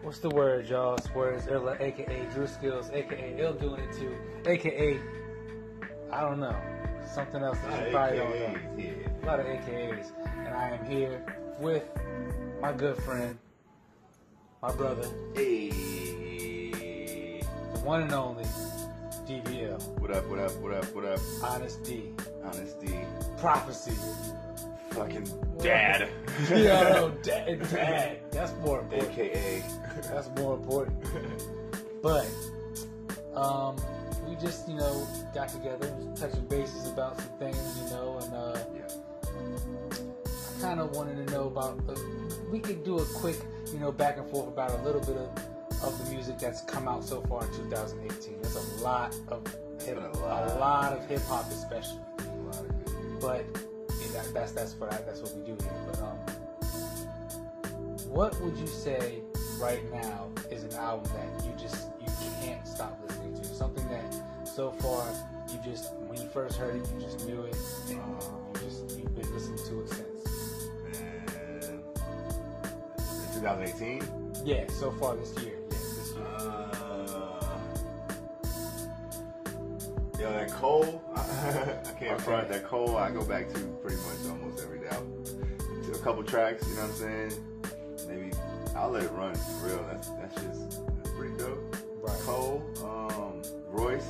What's the word, y'all? It's Werds Illah, aka Drew Skills, aka Ill doing it too, aka I don't know, something else that you probably don't know. Yeah. A lot of AKAs, and I am here with my good friend, my brother, Hey. the one and only D.B.ILL. What up, what up, what up, what up? Honest D. Honest D. Prophecy. Fucking dad. Yo, dad. That's more important. AKA. That's more important. But, we just, got together, touching bases about some things, and I kind of wanted to know about, we could do a quick, back and forth about a little bit of the music that's come out so far in 2018. There's a lot of hip hop, especially. But that's what we do here. But what would you say right now is an album that you can't stop listening to? Something that so far when you first heard it, you just knew it, and you've been listening to it since. Man, 2018. Yeah, so far this year. Yo, that Cole, I can't front that Cole. I go back to pretty much almost every day. To a couple tracks, you know what I'm saying? Maybe I'll let it run for real. That's pretty dope. Right. Cole, Royce,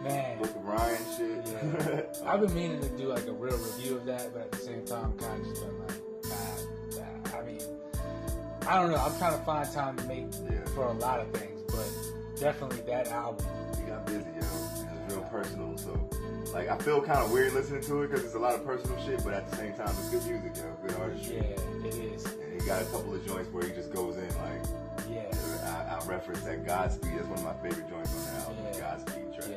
Man, Book of Ryan shit. Yeah. I've been meaning to do like a real review of that, but at the same time, kind of just been like, nah. I mean, I don't know. I'm trying to find time to make for a lot of things, but definitely that album. You got busy, yo. It's real personal, so like I feel kind of weird listening to it because it's a lot of personal shit, but at the same time, it's good music, yo. Good artistry. Yeah, it is. And he got a couple of joints where he just goes in like, I reference that Godspeed. That's one of my favorite joints on the album. Godspeed track.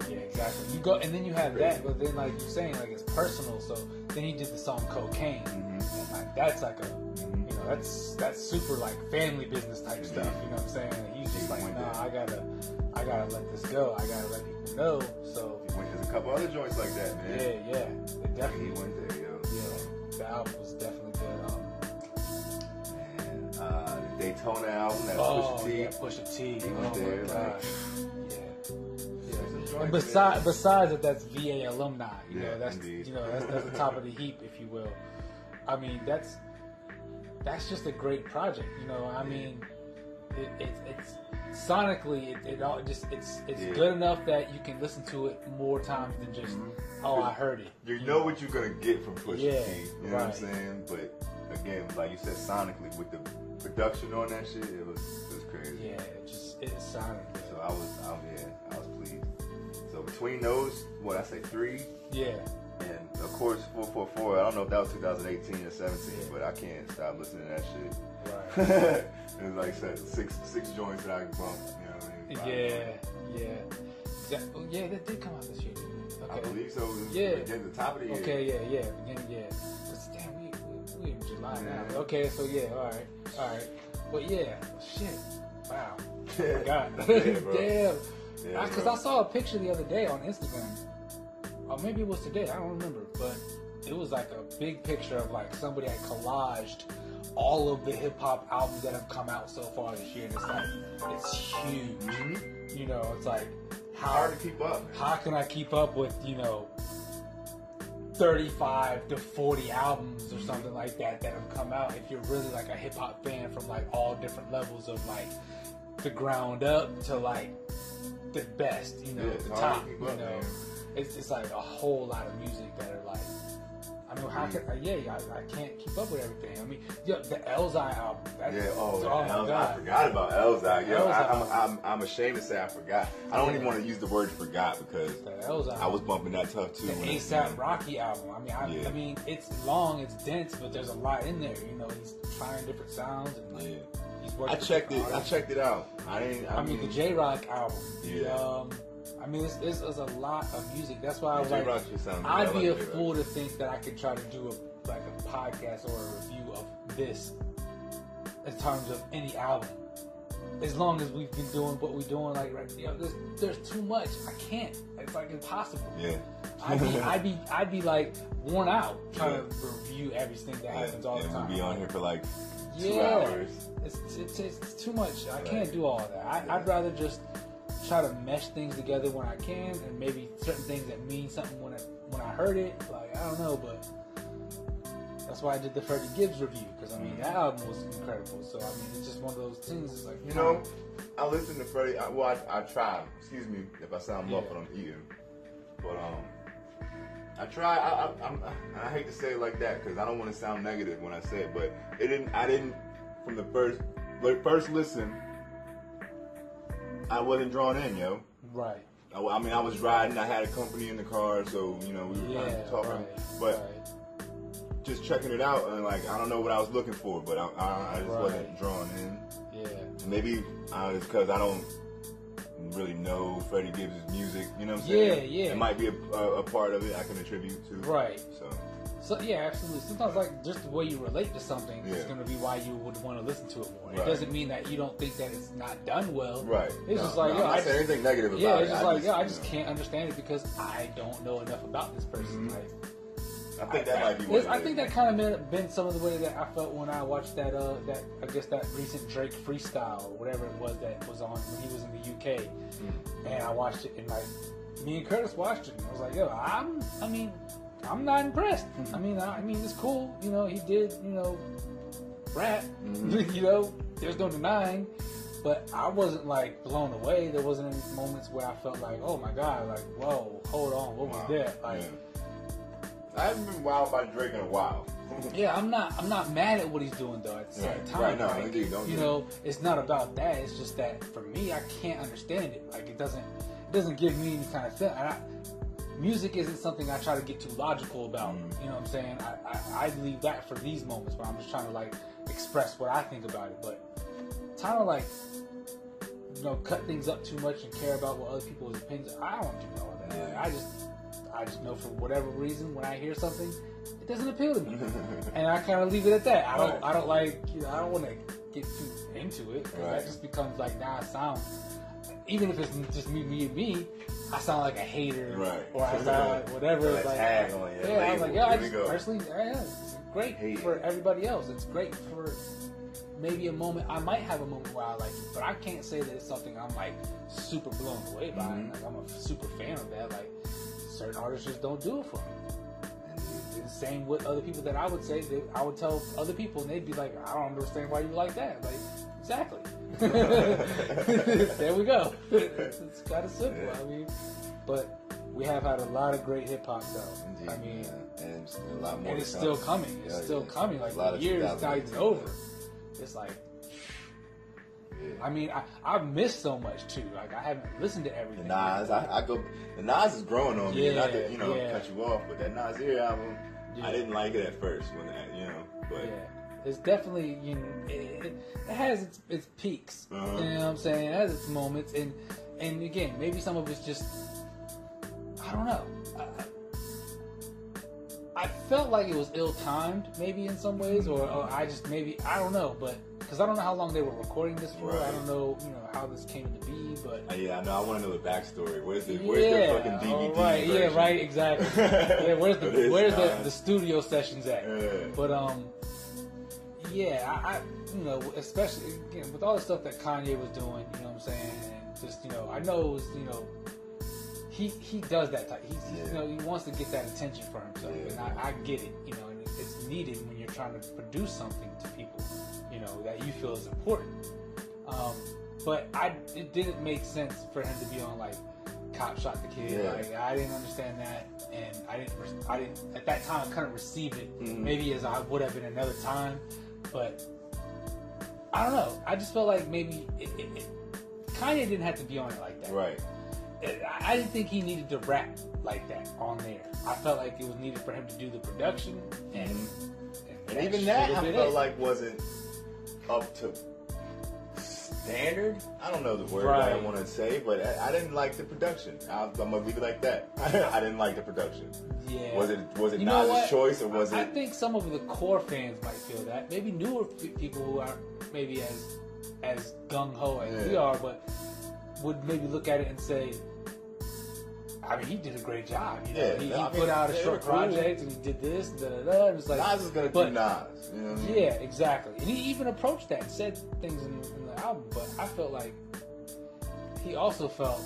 Yeah, exactly. You go and then you have that, but then like you're saying, like it's personal. So then he did the song Cocaine, and like that's like that's super like family business type stuff. You know what I'm saying? And he's just like, nah, I gotta let this go. I gotta let people know. So there's a couple other joints like that, man. Yeah, it definitely he went there, yo. Yeah, the album was definitely good. The Daytona album, that Pusha T. Yeah, Pusha T. He went there, like, yeah. And besides that's VA alumni, that's indeed. that's the top of the heap, if you will. I mean, that's just a great project. I mean, it's sonically it's good enough that you can listen to it more times than just I heard it. You know what you're gonna get from Pusha T. You know what I'm right. saying? But again, like you said, sonically with the production on that shit, it was crazy. Yeah, it sounded good. So I was pleased. So between those, I say 3. Yeah. And of course 444. I don't know if that was 2018 or 17, but I can't stop listening to that shit. Right. It was like six joints that I can bump. You know what I mean? Yeah. That did come out this year, didn't it? Okay. I believe so. At the top of the year. Okay, beginning, But damn, we in July now. Okay, so all right. But shit. Wow. God. Damn. Because I saw a picture the other day on Instagram. Or maybe it was today. I don't remember. But it was like a big picture of like somebody had collaged all of the hip hop albums that have come out so far this year, and it's like it's huge. It's like hard to keep up. How can I keep up with 35 to 40 albums or something like that have come out? If you're really like a hip hop fan from like all different levels of like the ground up to like the best, the top. It's like a whole lot of music that are like. I mean, how can I can't keep up with everything. I mean, the Elzai album. My God. I forgot about Elzai. I'm ashamed to say I forgot. I don't even want to use the word forgot because I was bumping that tough too. The ASAP Rocky album. I mean, it's long, it's dense, but there's a lot in there. He's trying different sounds and he's working. I checked it out. I mean, the J-Rock album. I mean, it's a lot of music. That's why I was like, I'd be a fool to think that I could try to do a podcast or a review of this in terms of any album. as long as we've been doing what we're doing, like, right, you know, there's too much. I can't. It's like impossible. Yeah. I'd be like worn out trying to review everything that happens all the time. We'll be on here for like 2 hours. It's too much. I can't do all of that. I'd rather just try to mesh things together when I can, and maybe certain things that mean something when I heard it. Like, I don't know, but that's why I did the Freddie Gibbs review, because I mean that album was incredible. So I mean, it's just one of those things. It's like, you know, I listen to Freddie. I try. Excuse me if I sound muffled. I'm eating, but I try. I hate to say it like that because I don't want to sound negative when I say it, but I didn't from the first listen. I wasn't drawn in, yo. Right. I mean, I was riding. I had a company in the car, so you know we were kind of talking, but. Just checking it out, and like I don't know what I was looking for, but I just wasn't drawn in. Yeah. Maybe it's because I don't really know Freddie Gibbs' music. You know what I'm saying? Yeah. It might be a part of it I can attribute to. Right. So yeah, absolutely. Sometimes like just the way you relate to something is going to be why you would want to listen to it more. Right. It doesn't mean that you don't think that it's not done well. Right. It's just like, I'm not saying anything negative about it. Yeah, it's just like, I just can't understand it because I don't know enough about this person. Mm-hmm. Like, I think that might be what I think that kind of been some of the way that I felt when I watched that I guess that recent Drake freestyle or whatever it was that was on when he was in the UK, and I watched it and like me and Curtis watched it and I was like, yo, I'm not impressed. I mean it's cool, you know, he did, you know, rap, you know, there's no denying, but I wasn't like blown away. There wasn't any moments where I felt like, oh my god, like whoa, hold on, what was that? Like. I haven't been wowed by Drake in a while. Yeah, I'm not mad at what he's doing though. At the same time, right, no, like, indeed, don't you know, it's not about that. It's just that for me, I can't understand it. Like it doesn't give me any kind of feeling. Music isn't something I try to get too logical about. You know what I'm saying? I leave that for these moments where I'm just trying to like express what I think about it. But trying to like, you know, cut things up too much and care about what other people's opinions. I don't do all that. Like, I just know for whatever reason when I hear something, it doesn't appeal to me, and I kind of leave it at that. I don't like, you know, I don't want to get too into it because that just becomes like, now it sounds, even if it's just me, I sound like a hater, or I sound like whatever. Like, tag on you. I was like, I just personally, it's great for everybody else. It's great for maybe a moment. I might have a moment where I like it, but I can't say that it's something I'm like super blown away by. Like I'm a super fan of that. Like. Certain artists just don't do it for me. And the same with other people that I would say that I would tell other people and they'd be like, I don't understand why you like that. Like, exactly. There we go. It's kind of simple. I mean, but we have had a lot of great hip hop though. Indeed, I mean, and a lot more. And it's still coming. It's still coming. Like the year is not even over. It's like. I mean, I've missed so much too. Like I haven't listened to everything. The Nas, the Nas is growing on me. Not to cut you off, but that Nas Ear album, I didn't like it at first when but it's definitely it has its peaks. You know what I'm saying? It has its moments, and again, maybe some of it's just I don't know. I felt like it was ill-timed, maybe in some ways, or I just maybe I don't know, but. Because I don't know how long they were recording this for. I don't know, how this came to be, but I know. I want to know the backstory. Where's the fucking DVD? Right, version? Yeah, right, exactly. Yeah, where's the studio sessions at? But I especially again with all the stuff that Kanye was doing, you know what I'm saying, and just I know it was he does that type. He's he wants to get that attention for himself, and I get it, and it's needed when you're trying to produce something to people. That you feel is important. But it didn't make sense for him to be on like Cop Shot the Kid. Yeah. Like I didn't understand that, and I didn't at that time I couldn't receive it maybe as I would have been another time. But I don't know. I just felt like maybe Kanye didn't have to be on it like that. Right. I didn't think he needed to rap like that on there. I felt like it was needed for him to do the production and even that I felt like wasn't up to standard. I don't know the word I want to say, but I didn't like the production. I'm gonna leave it like that. I didn't like the production. Yeah. Was it Nas's choice or was it? I think some of the core fans might feel that. Maybe newer people who aren't maybe as as gung ho as we are, but would maybe look at it and say, I mean, he did a great job. You know? He put out a short project and he did this, and it's like Nas is gonna do Nas. You know what I mean? Yeah, exactly. And he even approached that and said things in the album, but I felt like he also felt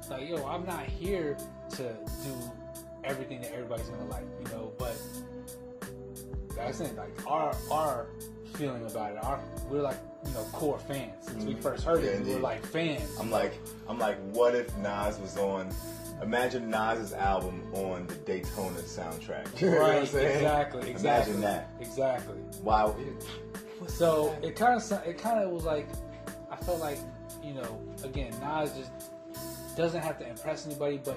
like, yo, I'm not here to do everything that everybody's gonna like, you know. But like I said, like our feeling about it, we're like, you know, core fans. Since we first heard it, we were like fans. I'm like, what if Nas was on? Imagine Nas's album on the Daytona soundtrack. You know what I'm saying? Exactly. Imagine that. Exactly. Wow. So it kind of was like, I felt like, you know, again, Nas just doesn't have to impress anybody, but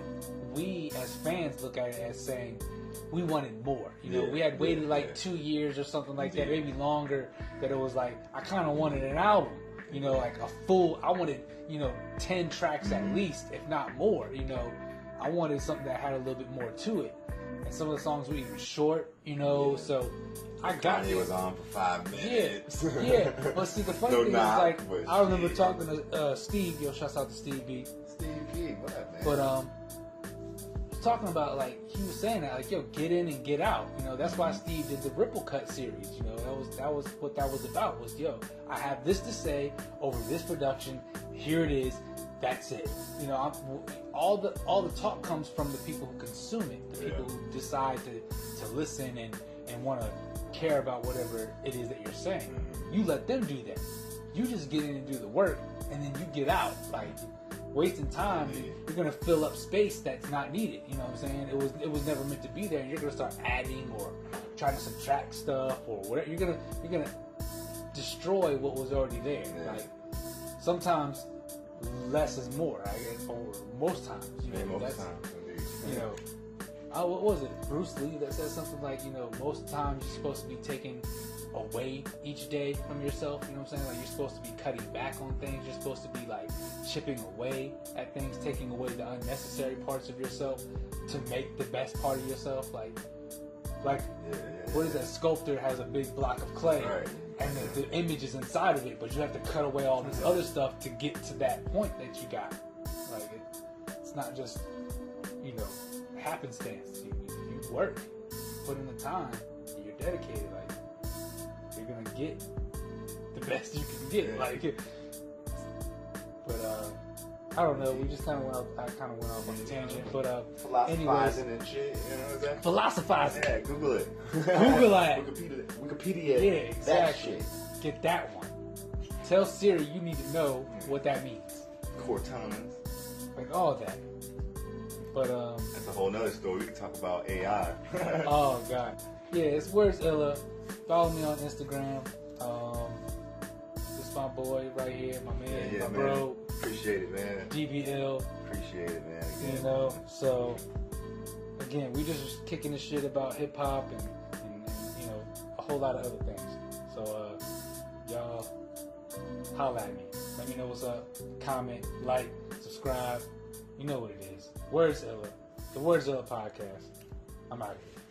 we as fans look at it as saying we wanted more. You know, we had waited 2 years or something like that, maybe longer. That it was like, I kind of wanted an album. You know, like a full. I wanted, you know, 10 tracks at least, if not more. You know, I wanted something that had a little bit more to it. And some of the songs were even short, you know, so I got it. Kanye was on for 5 minutes. Yeah. But see, the funny thing is, like, I remember talking to Steve. Yo, shouts out to Steve B. Steve B, what up, man? But talking about, like, he was saying that, like, yo, get in and get out. You know, that's why Steve did the Ripple Cut series. You know, that was what that was about. Was, yo, I have this to say over this production. Here it is. That's it. You know, all the talk comes from the people who consume it, the people who decide to listen and want to care about whatever it is that you're saying. You let them do that. You just get in and do the work, and then you get out. Like, wasting time, you're gonna fill up space that's not needed. You know what I'm saying? It was never meant to be there. And you're gonna start adding or trying to subtract stuff or whatever. You're gonna destroy what was already there. Like, sometimes less is more, I guess, or most times. You know, most times, indeed. You know, what was it? Bruce Lee that said something like, you know, most times you're supposed to be taking away each day from yourself. You know what I'm saying? Like, you're supposed to be cutting back on things. You're supposed to be like chipping away at things, taking away the unnecessary parts of yourself to make the best part of yourself. Like what is that? Sculptor has a big block of clay, and the image is inside of it, but you have to cut away all this other stuff to get to that point that you got. Like, it's not just, you know, happenstance. You work, put in the time, you're dedicated. Like, you're gonna get the best you can get. Like, but I don't know. We just kind of went off on a tangent. But philosophizing and shit. You know that? Philosophizing. Yeah, Google it. Google that. Wikipedia. Yeah, exactly. That shit. Get that one. Tell Siri you need to know what that means. Cortana. Like all that. But that's a whole nother story. We can talk about AI. Oh God. Yeah, it's Werds Illah. Follow me on Instagram. This my boy right here, my man, my bro. Appreciate it, man. D.B.ILL. Appreciate it, man. Again. You know, so again, we just kicking the shit about hip hop and you know, a whole lot of other things. So y'all holla at me. Let me know what's up. Comment, like, subscribe. You know what it is. Werds Illah. The Werds Illah podcast. I'm out of here.